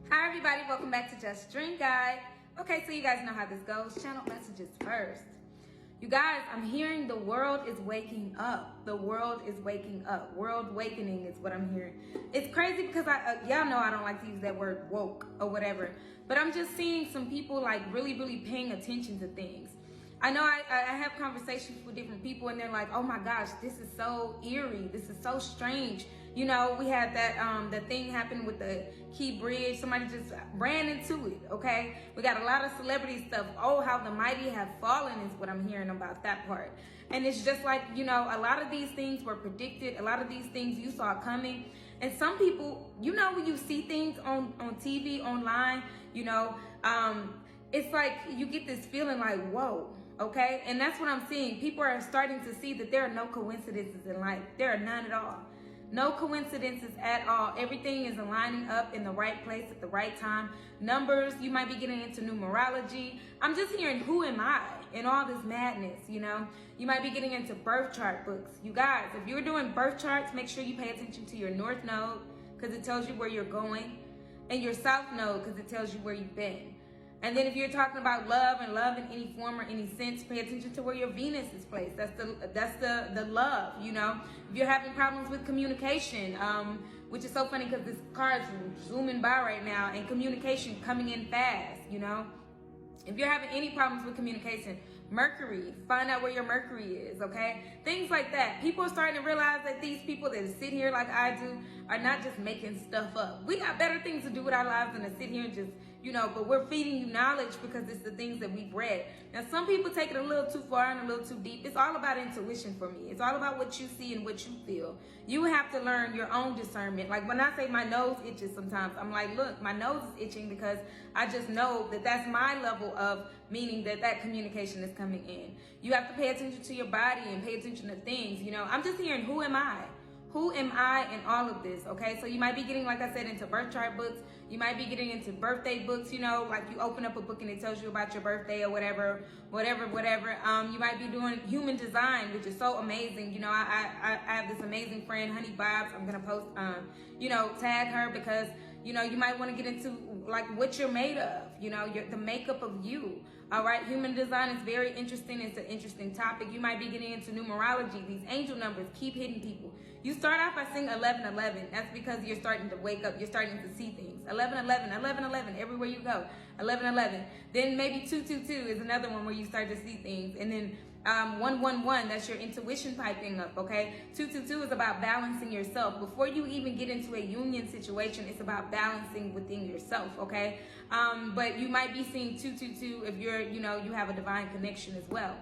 Hi everybody, welcome back to Just Dream Guide. Okay, so you guys know how this goes. Channel messages first. You guys, I'm hearing the world is waking up. The world is waking up. World awakening is what I'm hearing. It's crazy because y'all know I don't like to use that word woke or whatever, but I'm just seeing some people like really paying attention to things. I know I have conversations with different people and they're like, oh my gosh, this is so eerie. This is so strange. You know, we had that thing happen with the Key Bridge. Somebody just ran into it, okay? We got a lot of celebrity stuff. Oh, how the mighty have fallen is what I'm hearing about that part. And it's just like, you know, a lot of these things were predicted. A lot of these things you saw coming. And some people, you know, when you see things on TV, online, you know, it's like you get this feeling like, whoa. Okay, and that's what I'm seeing. People are starting to see that there are no coincidences in life. There are none at all. No coincidences at all. Everything is aligning up in the right place at the right time. Numbers, you might be getting into numerology. I'm just hearing who am I in all this madness, you know? You might be getting into birth chart books. You guys, if you're doing birth charts, make sure you pay attention to your north node because it tells you where you're going, and your south node because it tells you where you've been. And then if you're talking about love and love in any form or any sense, pay attention to where your Venus is placed. That's the love, you know. If you're having problems with communication, which is so funny because this car is zooming by right now, and communication coming in fast, you know. If you're having any problems with communication, Mercury, find out where your Mercury is, okay? Things like that. People are starting to realize that these people that sit here like I do are not just making stuff up. We got better things to do with our lives than to sit here and just, you know, but we're feeding you knowledge because it's the things that we've read. Now, some people take it a little too far and a little too deep. It's all about intuition for me. It's all about what you see and what you feel. You have to learn your own discernment. Like when I say my nose itches sometimes, I'm like, look, my nose is itching because I just know that that's my level of meaning that communication is coming in. You have to pay attention to your body and pay attention to things. You know, I'm just hearing, who am I? Who am I in all of this? Okay, so you might be getting, like I said, into birth chart books. You might be getting into birthday books, you know, like you open up a book and it tells you about your birthday or whatever. You might be doing human design, which is so amazing. You know, I have this amazing friend, Honey Bobs. I'm going to post, you know, tag her because, you know, you might want to get into like what you're made of, you know, the makeup of you. All right. Human design is very interesting. It's an interesting topic. You might be getting into numerology. These angel numbers keep hitting people. You start off by saying 1111. That's because you're starting to wake up. You're starting to see things. 1111, 1111, everywhere you go. 1111. Then maybe 222 is another one where you start to see things. And then 111, that's your intuition piping up, okay? 222 is about balancing yourself. Before you even get into a union situation, it's about balancing within yourself, okay? But you might be seeing 222 if you're, you know, you have a divine connection as well.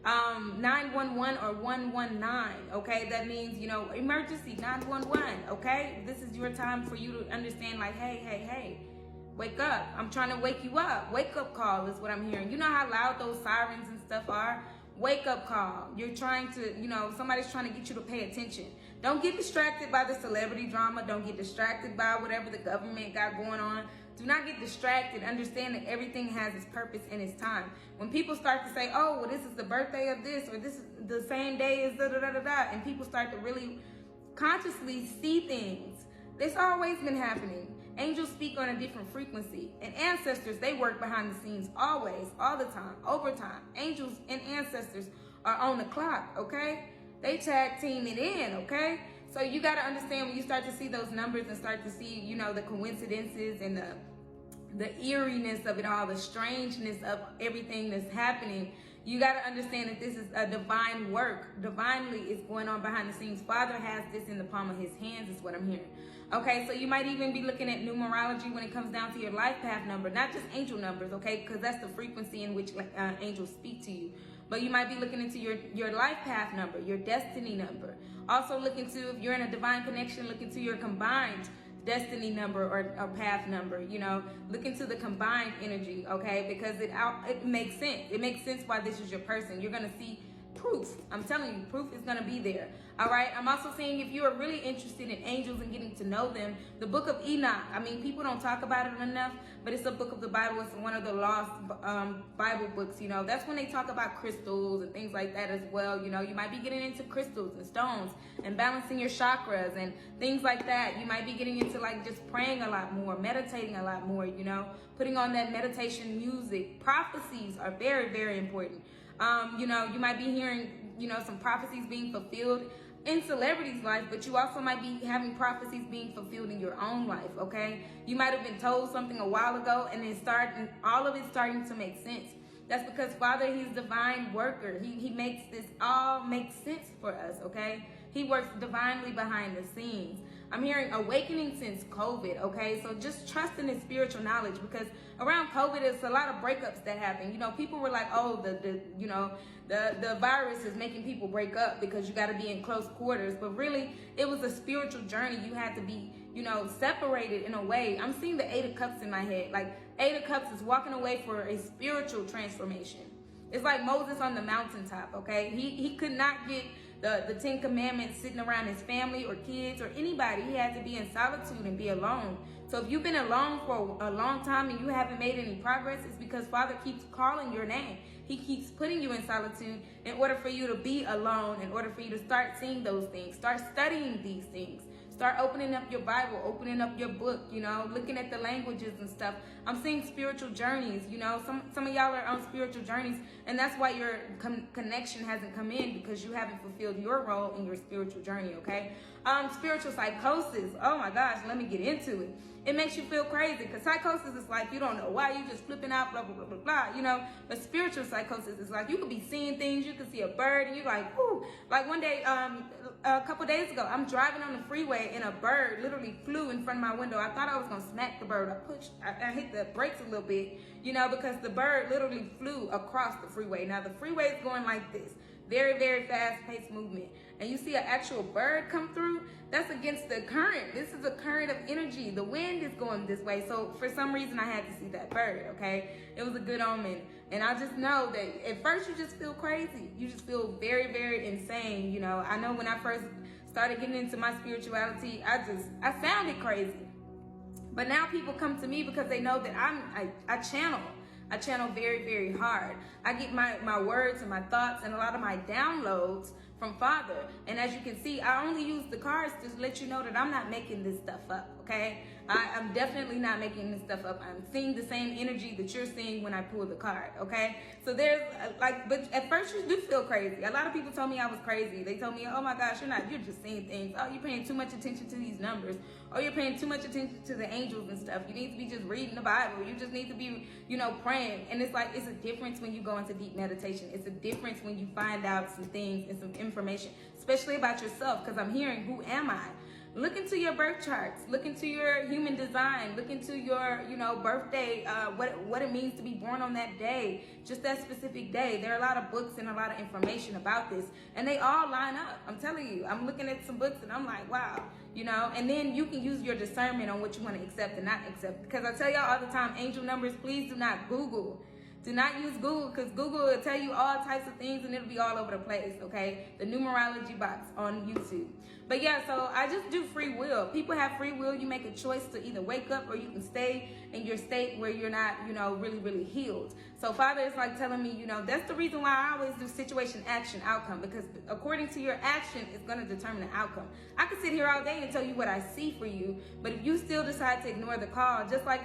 911 or 119, okay? That means, you know, emergency, 911, okay? This is your time for you to understand, like, hey, wake up. I'm trying to wake you up. Wake up call is what I'm hearing. You know how loud those sirens and stuff are? Wake up call. You're trying to, you know, somebody's trying to get you to pay attention. Don't get distracted by the celebrity drama. Don't get distracted by whatever the government got going on. Do not get distracted. Understand that everything has its purpose and its time. When people start to say, oh, well, this is the birthday of this, or this is the same day as da-da-da-da-da, and people start to really consciously see things, it's always been happening. Angels speak on a different frequency, and ancestors, they work behind the scenes always, all the time, overtime. Angels and ancestors are on the clock, okay? They tag team it in, okay? So you got to understand when you start to see those numbers and start to see, you know, the coincidences and the eeriness of it all, the strangeness of everything that's happening, you got to understand that this is a divine work. Divinely is going on behind the scenes. Father has this in the palm of his hands is what I'm hearing. Okay, so you might even be looking at numerology when it comes down to your life path number, not just angel numbers, okay, because that's the frequency in which angels speak to you. But you might be looking into your life path number, your destiny number. Also look into, if you're in a divine connection, look into your combined destiny number or path number, you know, look into the combined energy, okay, because it makes sense. It makes sense why this is your person. You're going to see proof. I'm telling you, proof is going to be there. All right. I'm also saying if you are really interested in angels and getting to know them, the book of Enoch. I mean, people don't talk about it enough, but it's a book of the Bible. It's one of the lost Bible books. You know, that's when they talk about crystals and things like that as well. You know, you might be getting into crystals and stones and balancing your chakras and things like that. You might be getting into like just praying a lot more, meditating a lot more, you know, putting on that meditation music. Prophecies are very, very important. You know, you might be hearing, you know, some prophecies being fulfilled in celebrities' life, but you also might be having prophecies being fulfilled in your own life, okay? You might have been told something a while ago and then all of it starting to make sense. That's because Father, he's divine worker. He makes this all make sense for us, okay? He works divinely behind the scenes. I'm hearing awakening since COVID, okay? So just trust in his spiritual knowledge, because around COVID, it's a lot of breakups that happen. You know, people were like, oh, the virus is making people break up because you got to be in close quarters. But really, it was a spiritual journey. You had to be, you know, separated in a way. I'm seeing the 8 of Cups in my head. Like 8 of Cups is walking away for a spiritual transformation. It's like Moses on the mountaintop, okay? He could not get the 10 commandments sitting around his family or kids or anybody. He had to be in solitude and be alone. So if you've been alone for a long time and you haven't made any progress, it's because Father keeps calling your name. He keeps putting you in solitude in order for you to be alone, in order for you to start seeing those things, start studying these things. Start opening up your Bible, opening up your book, you know, looking at the languages and stuff. I'm seeing spiritual journeys, you know. Some of y'all are on spiritual journeys, and that's why your connection hasn't come in, because you haven't fulfilled your role in your spiritual journey, okay? Spiritual psychosis. Oh my gosh, let me get into it. It makes you feel crazy, because psychosis is like you don't know why, you just flipping out, blah, blah, blah, blah, blah, you know. But spiritual psychosis is like you could be seeing things, you could see a bird, and you're like, ooh. Like one day, a couple days ago, I'm driving on the freeway, and a bird literally flew in front of my window. I thought I was going to smack the bird. I hit the brakes a little bit, you know, because the bird literally flew across the freeway. Now, the freeway is going like this. Very, very fast-paced movement. And you see an actual bird come through, that's against the current. This is a current of energy. The wind is going this way. So for some reason, I had to see that bird, okay? It was a good omen. And I just know that at first you just feel crazy. You just feel very, very insane. You know, I know when I first started getting into my spirituality, I sounded crazy. But now people come to me because they know that I channel. I channel very, very hard. I get my words and my thoughts and a lot of my downloads from Father. And as you can see, I only use the cards to let you know that I'm not making this stuff up, okay? I'm definitely not making this stuff up. I'm seeing the same energy that you're seeing when I pull the card, okay? So there's but at first you do feel crazy. A lot of people told me I was crazy. They told me, oh my gosh, you're just seeing things. Oh, you're paying too much attention to these numbers. Or you're paying too much attention to the angels and stuff. You need to be just reading the Bible. You just need to be, you know, praying. And it's like, it's a difference when you go into deep meditation. It's a difference when you find out some things and some information, especially about yourself, because I'm hearing, who am I? Look into your birth charts. Look into your human design. Look into your, you know, birthday, what it means to be born on that day, just that specific day. There are a lot of books and a lot of information about this, and they all line up. I'm telling you, I'm looking at some books and I'm like, wow, you know, and then you can use your discernment on what you want to accept and not accept. Because I tell y'all all the time, angel numbers, please do not Google. Do not use Google, because Google will tell you all types of things and it'll be all over the place, okay? The numerology box on YouTube. But yeah, so I just do free will. People have free will. You make a choice to either wake up or you can stay in your state where you're not, you know, really, really healed. So Father is like telling me, you know, that's the reason why I always do situation, action, outcome, because according to your action, it's going to determine the outcome. I could sit here all day and tell you what I see for you, but if you still decide to ignore the call, just like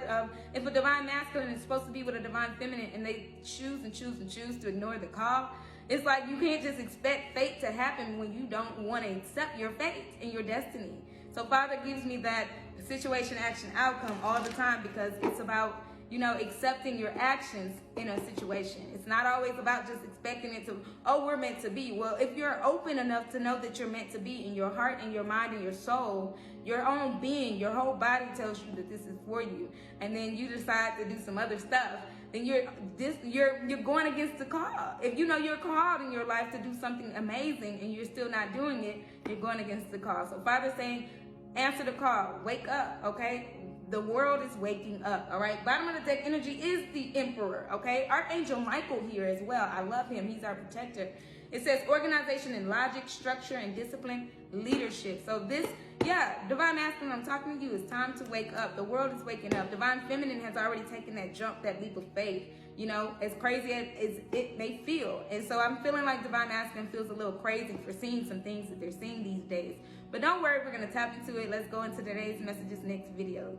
if a divine masculine is supposed to be with a divine feminine and they choose and choose and choose to ignore the call, it's like you can't just expect fate to happen when you don't want to accept your fate and your destiny. So Father gives me that situation, action, outcome all the time, because it's about, you know, accepting your actions in a situation. It's not always about just expecting it to, oh, we're meant to be. Well, if you're open enough to know that you're meant to be in your heart and your mind and your soul, your own being, your whole body tells you that this is for you, and then you decide to do some other stuff, then you're going against the call. If you know you're called in your life to do something amazing and you're still not doing it, you're going against the call. So Father's saying, answer the call, wake up, okay? The world is waking up, all right? Bottom of the deck energy is the Emperor, okay? Archangel Michael here as well. I love him. He's our protector. It says organization and logic, structure and discipline, leadership. So this, yeah, Divine Masculine, I'm talking to you. It's time to wake up. The world is waking up. Divine Feminine has already taken that jump, that leap of faith, you know, as crazy as it may feel. And so I'm feeling like Divine Masculine feels a little crazy for seeing some things that they're seeing these days. But don't worry, we're going to tap into it. Let's go into today's messages next video.